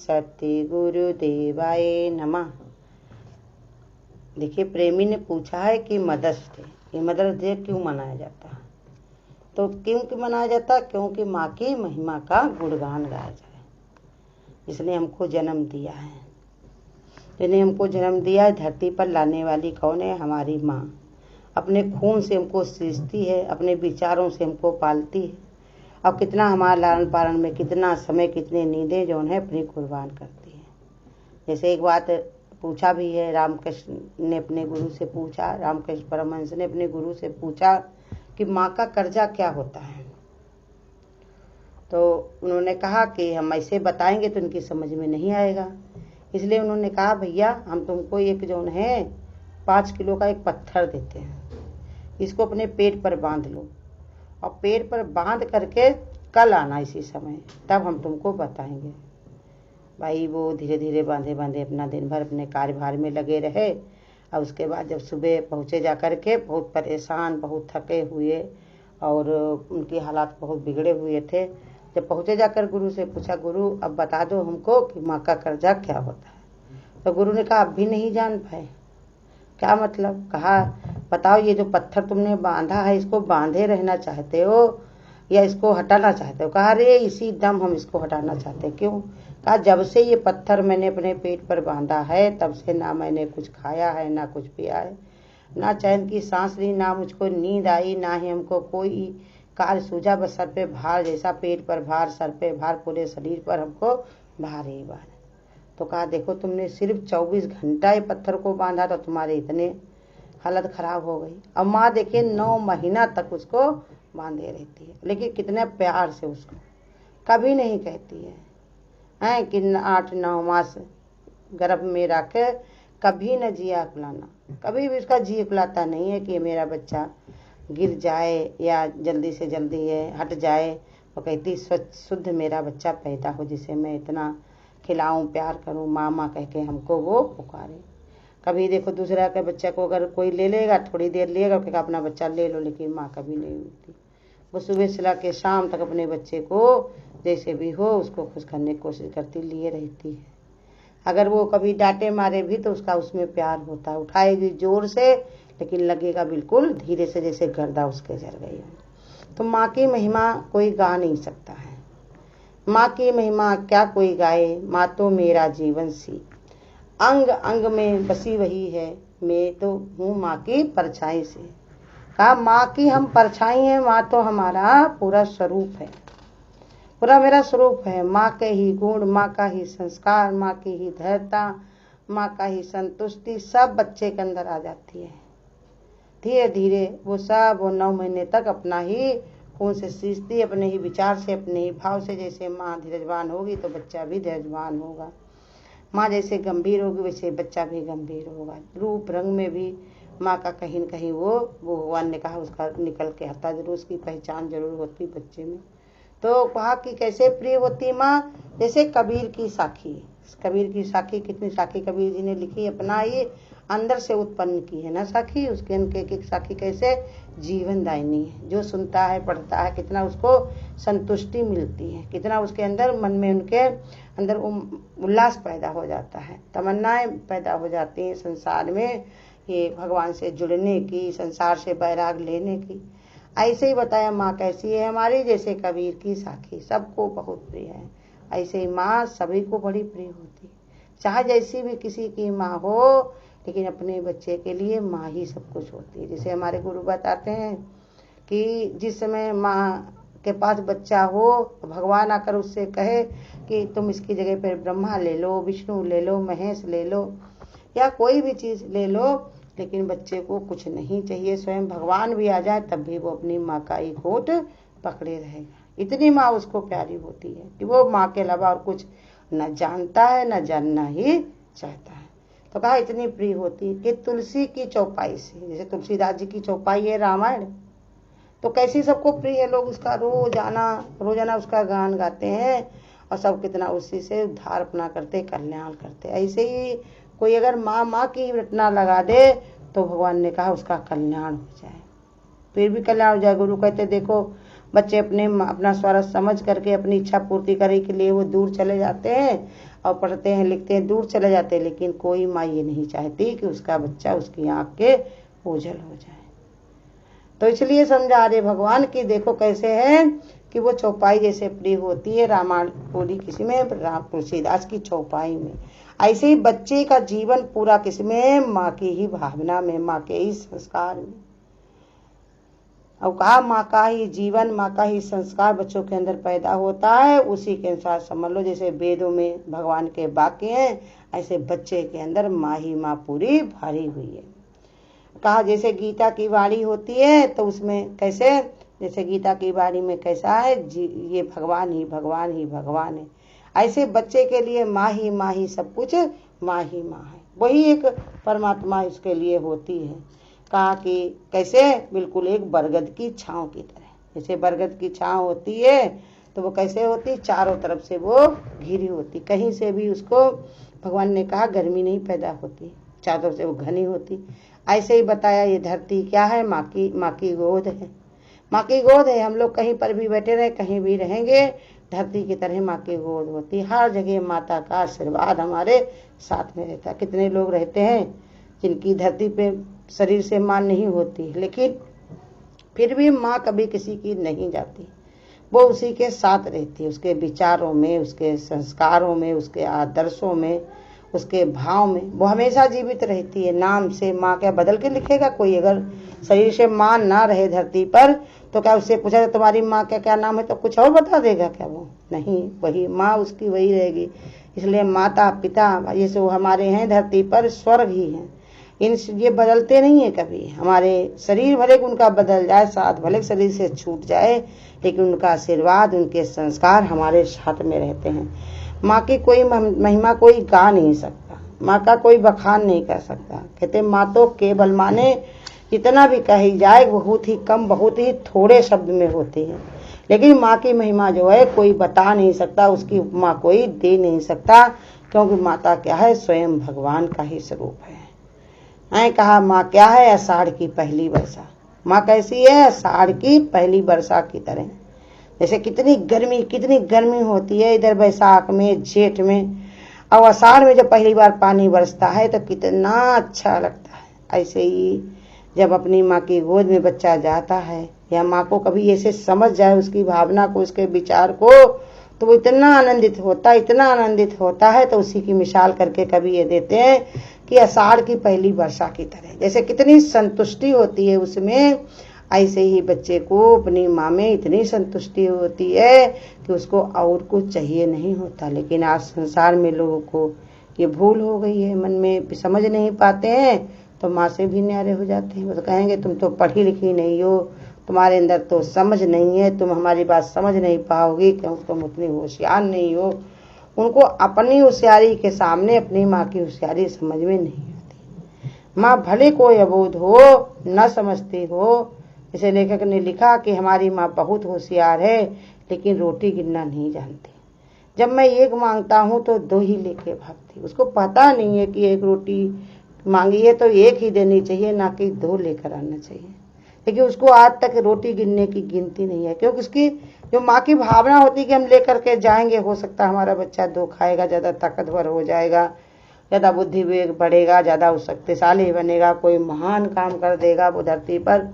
सत्य गुरुदेवाय नमः। देखिए, प्रेमी ने पूछा है कि मदर्स डे, ये मदर्स डे क्यों मनाया जाता है? तो क्यों मनाया जाता? क्योंकि माँ की महिमा का गुणगान गाया जाए। इसने हमको जन्म दिया है, जिन्हें हमको जन्म दिया है धरती पर लाने वाली कौन है? हमारी माँ। अपने खून से हमको सींचती है, अपने विचारों से हमको पालती है, और कितना हमारे लालन पालन में कितना समय, कितने नींदें जो है अपनी कुर्बान करती है। जैसे एक बात पूछा भी है, रामकृष्ण ने अपने गुरु से पूछा, रामकृष्ण परमहंस ने अपने गुरु से पूछा कि माँ का कर्जा क्या होता है? तो उन्होंने कहा कि हम ऐसे बताएंगे तो उनकी समझ में नहीं आएगा, इसलिए उन्होंने कहा भैया हम तुमको एक जो है 5 किलो का एक पत्थर देते हैं, इसको अपने पेट पर बांध लो, और पेट पर बांध करके कल आना इसी समय, तब हम तुमको बताएंगे। भाई वो धीरे धीरे बांधे बांधे अपना दिन भर अपने कार्यभार में लगे रहे, और उसके बाद जब सुबह पहुँचे जा कर के बहुत परेशान, बहुत थके हुए, और उनकी हालात बहुत बिगड़े हुए थे। जब पहुँचे जाकर गुरु से पूछा, गुरु अब बता दो हमको कि माँ का कर्जा क्या होता है? तो गुरु ने कहा अब भी नहीं जान पाए। क्या मतलब? कहा बताओ, ये जो पत्थर तुमने बांधा है इसको बांधे रहना चाहते हो या इसको हटाना चाहते हो? कहा अरे इसी दम हम इसको हटाना चाहते हैं। क्यों? कहा जब से ये पत्थर मैंने अपने पेट पर बांधा है तब से ना मैंने कुछ खाया है, ना कुछ पिया है, ना चैन की सांस ली, ना मुझको नींद आई, ना ही हमको कोई कार्य सूझा। बस सर पे भार जैसा, पेट पर भार, सर पे भार, पूरे शरीर पर हमको भार ही भार। तो कहा देखो तुमने सिर्फ 24 घंटा ये पत्थर को बांधा तो तुम्हारे इतने हालत खराब हो गई। अब माँ देखिए 9 महीना तक उसको बांधे रहती है, लेकिन कितने प्यार से उसको कभी नहीं कहती है कि 8-9 मास गर्भ में रख कभी न जिया कुलाना, कभी भी उसका जी कुलाता नहीं है कि मेरा बच्चा गिर जाए या जल्दी से जल्दी हट जाए। वो कहती स्वच्छ शुद्ध मेरा बच्चा पैदा हो, जिसे मैं इतना खिलाऊं, प्यार करूं, माँ माँ कह के हमको वो पुकारे। कभी देखो दूसरा के बच्चे को अगर कोई ले लेगा, थोड़ी देर लेगा, कहेगा अपना बच्चा ले लो, लेकिन माँ कभी नहीं मिलती। वो सुबह से लेकर शाम तक अपने बच्चे को जैसे भी हो उसको खुश करने की कोशिश करती, लिए रहती है। अगर वो कभी डांटे मारे भी तो उसका उसमें प्यार होता है, उठाएगी जोर से, लेकिन लगेगा बिल्कुल धीरे से, जैसे गर्दा उसके जल गई हो। तो माँ की महिमा कोई गा नहीं सकता है। माँ की महिमा क्या कोई गाए? माँ तो मेरा जीवन सी, अंग अंग में बसी वही है, मैं तो हूँ माँ की परछाई से। कहा माँ की हम परछाई हैं, माँ तो हमारा पूरा स्वरूप है, पूरा मेरा स्वरूप है। माँ के ही गुण, माँ का ही संस्कार, माँ की ही धैर्यता, माँ का ही संतुष्टि सब बच्चे के अंदर आ जाती है। धीरे धीरे वो सब 9 महीने तक अपना ही खून से सींचती, अपने ही विचार से, अपने ही भाव से। जैसे माँ धीरजवान होगी तो बच्चा भी धीरजवान होगा, माँ जैसे गंभीर होगी वैसे बच्चा भी गंभीर होगा। रूप रंग में भी माँ का कहीं न कहीं वो भगवान ने कहा उसका निकल के आता जरूर, उसकी पहचान जरूर होती बच्चे में। तो कहा कि कैसे प्रिय होती माँ? जैसे कबीर की साखी। कबीर की साखी, कितनी साखी कबीर जी ने लिखी, अपना ही अंदर से उत्पन्न की है ना साखी। उसके उनके एक साखी कैसे जीवन दायिनी है, जो सुनता है पढ़ता है कितना उसको संतुष्टि मिलती है, कितना उसके अंदर मन में उनके अंदर उल्लास पैदा हो जाता है, तमन्नाएं पैदा हो जाती हैं संसार में, ये भगवान से जुड़ने की, संसार से बैराग लेने की। ऐसे ही बताया माँ कैसी है हमारी, जैसे कबीर की साखी सबको बहुत प्रिय है, ऐसे ही माँ सभी को बड़ी प्रिय होती है। चाहे जैसी भी किसी की माँ हो, लेकिन अपने बच्चे के लिए माँ ही सब कुछ होती है। जैसे हमारे गुरु बताते हैं कि जिस समय माँ के पास बच्चा हो, भगवान आकर उससे कहे कि तुम इसकी जगह पर ब्रह्मा ले लो, विष्णु ले लो, महेश ले लो, या कोई भी चीज़ ले लो, लेकिन बच्चे को कुछ नहीं चाहिए, स्वयं भगवान भी आ जाए तब भी वो अपनी माँ का ही कोट पकड़े रहेगा। इतनी माँ उसको प्यारी होती है कि वो माँ के अलावा और कुछ न जानता है, न जानना ही चाहता है। तो कहा इतनी प्रिय होती है कि तुलसी की चौपाई से, जैसे तुलसीदास जी की चौपाई है रामायण, तो कैसी सबको प्रिय है, लोग उसका रोजाना उसका गान गाते हैं, और सब कितना उसी से उद्धार अपना करते, कल्याण करते। ऐसे ही कोई अगर माँ माँ की रटना लगा दे तो भगवान ने कहा उसका कल्याण हो जाए, फिर भी कल्याण हो जाए। गुरु कहते देखो बच्चे अपना स्वार्थ समझ करके अपनी इच्छा पूर्ति करने के लिए वो दूर चले जाते हैं, और पढ़ते हैं लिखते हैं दूर चले जाते हैं, लेकिन कोई माँ ये नहीं चाहती कि उसका बच्चा उसकी आंख के ओझल हो जाए। तो इसलिए समझा रहे भगवान की देखो कैसे है कि वो चौपाई जैसे प्रिय होती है रामायण पूरी किसी में तुलसीदास की चौपाई में, ऐसे ही बच्चे का जीवन पूरा किसमें, माँ की ही भावना में, माँ के ही संस्कार में। और कहा माँ का ही जीवन, माँ का ही संस्कार बच्चों के अंदर पैदा होता है। उसी के अनुसार समझ लो जैसे वेदों में भगवान के वाक्य हैं, ऐसे बच्चे के अंदर माँ ही माँ पूरी भरी हुई है। कहा जैसे गीता की वाणी होती है तो उसमें कैसे, जैसे गीता की वाणी में कैसा है ये भगवान ही भगवान ही भगवान है, ऐसे बच्चे के लिए माँ ही सब कुछ माँ ही माँ है, वही एक परमात्मा इसके लिए होती है। कहा कि कैसे, बिल्कुल एक बरगद की छांव की तरह, जैसे बरगद की छांव होती है तो वो कैसे होती, चारों तरफ से वो घिरी होती, कहीं से भी उसको भगवान ने कहा गर्मी नहीं पैदा होती, चारों तरफ से वो घनी होती। ऐसे ही बताया ये धरती क्या है, माँ की गोद है, माँ की गोद है। हम लोग कहीं पर भी बैठे रहे, कहीं भी रहेंगे, धरती की तरह माँ की गोद होती, हर जगह माता का आशीर्वाद हमारे साथ में रहता है। कितने लोग रहते हैं जिनकी धरती पे शरीर से माँ नहीं होती, लेकिन फिर भी माँ कभी किसी की नहीं जाती, वो उसी के साथ रहती है, उसके विचारों में, उसके संस्कारों में, उसके आदर्शों में, उसके भाव में, वो हमेशा जीवित रहती है। नाम से माँ क्या बदल के लिखेगा कोई? अगर शरीर से माँ ना रहे धरती पर तो क्या उससे पूछा तुम्हारी माँ का क्या नाम है तो कुछ और बता देगा क्या? वो नहीं, वही माँ उसकी वही रहेगी। इसलिए माता पिता ये सब हमारे हैं धरती पर, स्वर्ग ही हैं, ये बदलते नहीं है कभी। हमारे शरीर भले उनका बदल जाए, साथ भले शरीर से छूट जाए, लेकिन उनका आशीर्वाद, उनके संस्कार हमारे साथ में रहते हैं। माँ की कोई महिमा कोई गा नहीं सकता, माँ का कोई बखान नहीं कर सकता। कहते माँ तो केवल माने जितना भी कही जाए बहुत ही कम, बहुत ही थोड़े शब्द में होती है, लेकिन माँ की महिमा जो है कोई बता नहीं सकता, उसकी उपमा कोई दे नहीं सकता, क्योंकि माता क्या है, स्वयं भगवान का ही स्वरूप है। कहा माँ क्या है, आषाढ़ की पहली वर्षा। माँ कैसी है, आषाढ़ की पहली वर्षा की तरह। जैसे कितनी गर्मी होती है इधर बैसाख में, जेठ में, और आषाढ़ में जब पहली बार पानी बरसता है तो कितना अच्छा लगता है। ऐसे ही जब अपनी माँ की गोद में बच्चा जाता है, या माँ को कभी ऐसे समझ जाए उसकी भावना को, उसके विचार को, तो वो इतना आनंदित होता है। तो उसी की मिसाल करके कभी ये देते हैं कि आषाढ़ की पहली वर्षा की तरह, जैसे कितनी संतुष्टि होती है उसमें, ऐसे ही बच्चे को अपनी माँ में इतनी संतुष्टि होती है कि उसको और कुछ चाहिए नहीं होता। लेकिन आज संसार में लोगों को ये भूल हो गई है, मन में समझ नहीं पाते हैं, तो माँ से भी न्यारे हो जाते हैं। वो तो कहेंगे तुम तो पढ़ी लिखी नहीं हो, तुम्हारे अंदर तो समझ नहीं है, तुम हमारी बात समझ नहीं पाओगी क्योंकि तुम उतनी होशियार नहीं हो। उनको अपनी होशियारी के सामने अपनी माँ की होशियारी समझ में नहीं आती। माँ भले कोई अबोध हो, न समझती हो, जैसे लेखक ने लिखा कि हमारी माँ बहुत होशियार है लेकिन रोटी गिनना नहीं जानती। जब मैं एक मांगता हूँ तो दो ही लेके भागती। उसको पता नहीं है कि एक रोटी मांगी है तो एक ही देनी चाहिए, ना कि दो लेकर आना चाहिए। लेकिन उसको आज तक रोटी गिनने की गिनती नहीं है, क्योंकि उसकी जो माँ की भावना होती है कि हम लेकर के जाएंगे, हो सकता है हमारा बच्चा दो खाएगा, ज़्यादा ताकतवर हो जाएगा, ज़्यादा बुद्धि वेग बढ़ेगा, ज़्यादा शक्तिशाली बनेगा, कोई महान काम कर देगा वो धरती पर,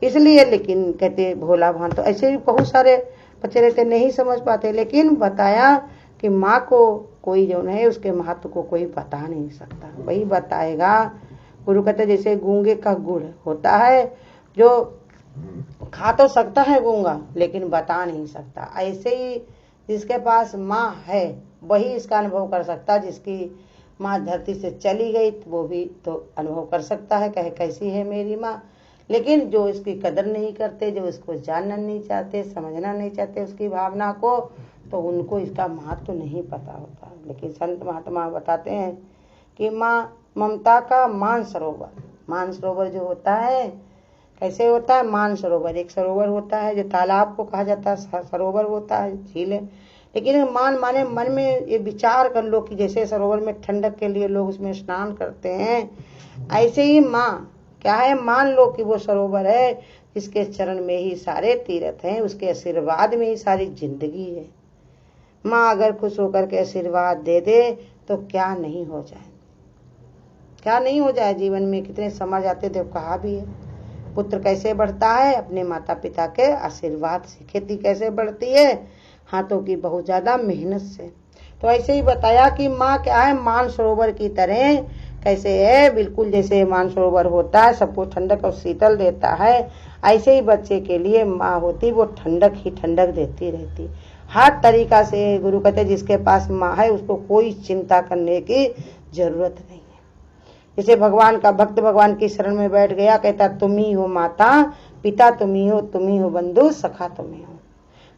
इसलिए। लेकिन कहते भोला भान, तो ऐसे भी बहुत सारे बच्चे रहते नहीं समझ पाते। लेकिन बताया कि माँ को कोई जो है उसके महत्व को कोई बता नहीं सकता, वही बताएगा। गुरु कहते जैसे गूंगे का गुड़ होता है, जो खा तो सकता है गूंगा लेकिन बता नहीं सकता, ऐसे ही जिसके पास माँ है वही इसका अनुभव कर सकता। जिसकी माँ धरती से चली गई तो वो भी तो अनुभव कर सकता है, कहे कैसी है मेरी माँ। लेकिन जो इसकी कदर नहीं करते, जो इसको जानना नहीं चाहते, समझना नहीं चाहते उसकी भावना को, तो उनको इसका महत्व नहीं पता होता। लेकिन संत महात्मा बताते हैं कि माँ ममता का मानसरोवर जो होता है, कैसे होता है मानसरोवर? एक सरोवर होता है जो तालाब को कहा जाता है, सरोवर होता है, झील है। लेकिन मान माने मन में ये विचार कर लो कि जैसे सरोवर में ठंडक के लिए लोग उसमें स्नान करते हैं, ऐसे ही माँ क्या है, मान लो कि वो सरोवर है जिसके चरण में ही सारे तीर्थ हैं, उसके आशीर्वाद में ही सारी जिंदगी है। माँ अगर खुश होकर के आशीर्वाद दे दे तो क्या नहीं हो जाए, क्या नहीं हो जाए। जीवन में कितने समझ आते थे, कहा भी है पुत्र कैसे बढ़ता है, अपने माता पिता के आशीर्वाद से। खेती कैसे बढ़ती है, हाथों की बहुत ज्यादा मेहनत से। तो ऐसे ही बताया कि माँ क्या है, मानसरोवर की तरह कैसे है, बिल्कुल जैसे मानसरोवर होता है सबको ठंडक और शीतल देता है, ऐसे ही बच्चे के लिए माँ होती, वो ठंडक ही ठंडक देती रहती। हर तरीका से गुरु कहते जिसके पास माँ है उसको कोई चिंता करने की जरूरत नहीं है। जैसे भगवान का भक्त भगवान की शरण में बैठ गया, कहता तुम ही हो माता पिता, तुम ही हो बंधु सखा, तुम ही हो।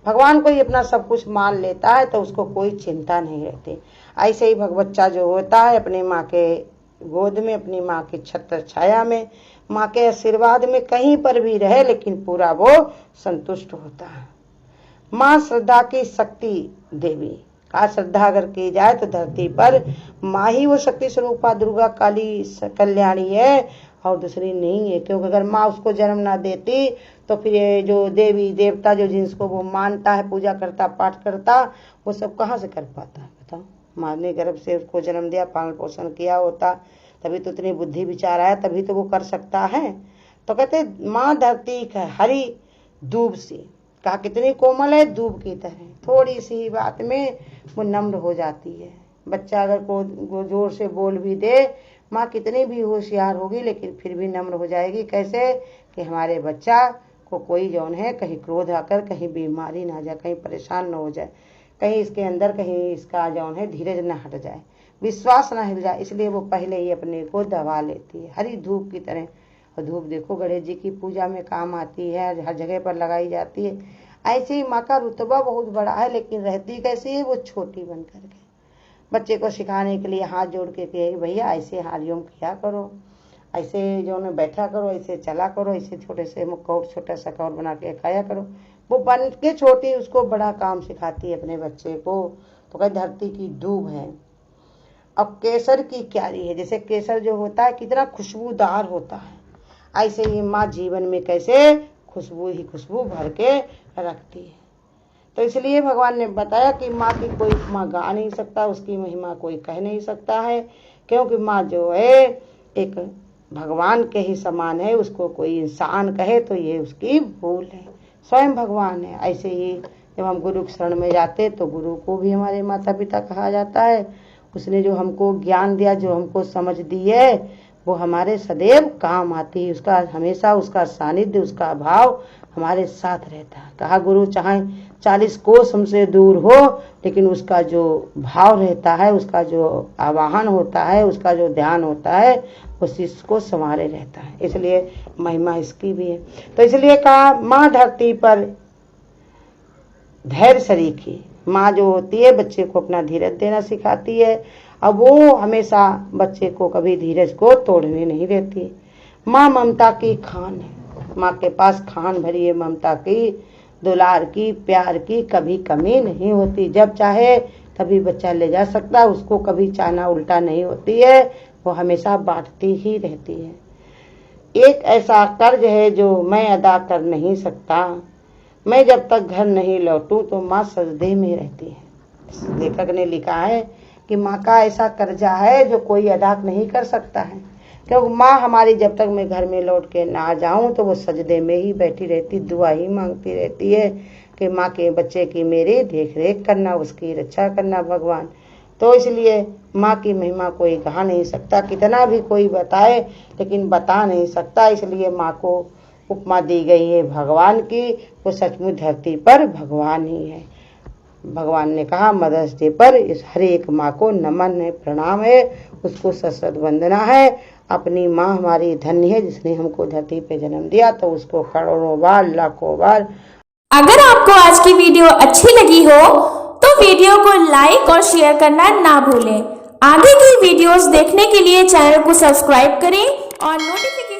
भगवान को ही अपना सब कुछ मान लेता है तो उसको कोई चिंता नहीं रहती। ऐसे ही बच्चा जो होता है अपनी माँ के गोद में, अपनी माँ की छत्र छाया में, माँ के आशीर्वाद में कहीं पर भी रहे लेकिन पूरा वो संतुष्ट होता है। माँ श्रद्धा की शक्ति देवी का, श्रद्धा अगर की जाए तो धरती पर माँ ही वो शक्ति स्वरूपा दुर्गा काली कल्याणी है और दूसरी नहीं है। क्योंकि अगर माँ उसको जन्म ना देती तो फिर ये जो देवी देवता जो जिसको वो मानता है, पूजा करता, पाठ करता, वो सब कहाँ से कर पाता है बताओ। माँ ने गर्भ से उसको जन्म दिया, पालन पोषण किया होता, तभी तो इतनी बुद्धि विचार आया, तभी तो वो कर सकता है। तो कहते माँ धरती हरी दूब सी, कहा कितनी कोमल है, दूब की तरह, थोड़ी सी बात में वो नम्र हो जाती है। बच्चा अगर को जोर से बोल भी दे, माँ कितनी भी होशियार होगी लेकिन फिर भी नम्र हो जाएगी। कैसे कि हमारे बच्चा को कोई जौन है कहीं क्रोध आकर कहीं बीमारी ना जाए, कहीं परेशान न हो जाए, कहीं इसके अंदर कहीं इसका जौन है धीरज न हट जाए, विश्वास न हिल जाए, इसलिए वो पहले ही अपने को दबा लेती है हरी धूप की तरह। और धूप देखो गणेश जी की पूजा में काम आती है, हर जगह पर लगाई जाती है। ऐसे ही माँ का रुतबा बहुत बड़ा है लेकिन रहती कैसी है, वो छोटी बन करके। बच्चे को सिखाने के लिए हाथ जोड़ के कहे भैया ऐसे हरिओम किया करो, ऐसे जो है बैठा करो, ऐसे चला करो, ऐसे छोटे से मुक्कौर छोटा सा कौर बना के खाया करो। वो बन के छोटी उसको बड़ा काम सिखाती है अपने बच्चे को। तो कहीं धरती की दूब है। अब केसर की क्यारी है, जैसे केसर जो होता है कितना खुशबूदार होता है, ऐसे ही माँ जीवन में कैसे खुशबू ही खुशबू भर के रखती है। तो इसलिए भगवान ने बताया कि माँ की कोई माँ गा नहीं सकता, उसकी महिमा कोई कह नहीं सकता है, क्योंकि माँ जो है एक भगवान के ही समान है। उसको कोई इंसान कहे तो ये उसकी भूल है, स्वयं भगवान है। ऐसे ही जब हम गुरु की शरण में जाते तो गुरु को भी हमारे माता पिता कहा जाता है। उसने जो हमको ज्ञान दिया, जो हमको समझ दी है, वो हमारे सदैव काम आती है। उसका हमेशा उसका सानिध्य, उसका भाव हमारे साथ रहता है। कहा गुरु चाहे 40 कोस हमसे दूर हो लेकिन उसका जो भाव रहता है, उसका जो आवाहन होता है, उसका जो ध्यान होता है, वो शिष्य को संवारे रहता है। इसलिए महिमा इसकी भी है। तो इसलिए कहा माँ धरती पर धैर्य सरीखी। माँ जो होती है बच्चे को अपना धीरज देना सिखाती है। अब वो हमेशा बच्चे को कभी धीरज को तोड़ने नहीं देती। माँ ममता की खान है, माँ के पास खान भरी है ममता की, दुलार की, प्यार की, कभी कमी नहीं होती। जब चाहे तभी बच्चा ले जा सकता, उसको कभी चाहना उल्टा नहीं होती है, वो हमेशा बांटती ही रहती है। एक ऐसा कर्ज है जो मैं अदा कर नहीं सकता, मैं जब तक घर नहीं लौटूं तो माँ सजदे में रहती है। लेखक ने लिखा है कि माँ का ऐसा कर्जा है जो कोई अदा नहीं कर सकता है, क्योंकि माँ हमारी जब तक मैं घर में लौट के ना जाऊं तो वो सजदे में ही बैठी रहती, दुआ ही मांगती रहती है कि माँ के बच्चे की मेरी देख रेख करना, उसकी रक्षा करना भगवान। तो इसलिए माँ की महिमा कोई गा नहीं सकता, कितना भी कोई बताए लेकिन बता नहीं सकता। इसलिए माँ को उपमा दी गई है भगवान की, वो सचमुच धरती पर भगवान ही है। भगवान ने कहा मदर्स डे पर इस हर एक माँ को नमन है, प्रणाम है, उसको सशद वंदना है। अपनी माँ हमारी धन्य है जिसने हमको धरती पे जन्म दिया, तो उसको करोड़ों बार लाखों बार। अगर आपको आज की वीडियो अच्छी लगी हो तो वीडियो को लाइक और शेयर करना ना भूलें। आगे की वीडियोस देखने के लिए चैनल को सब्सक्राइब करें और नोटिफिकेशन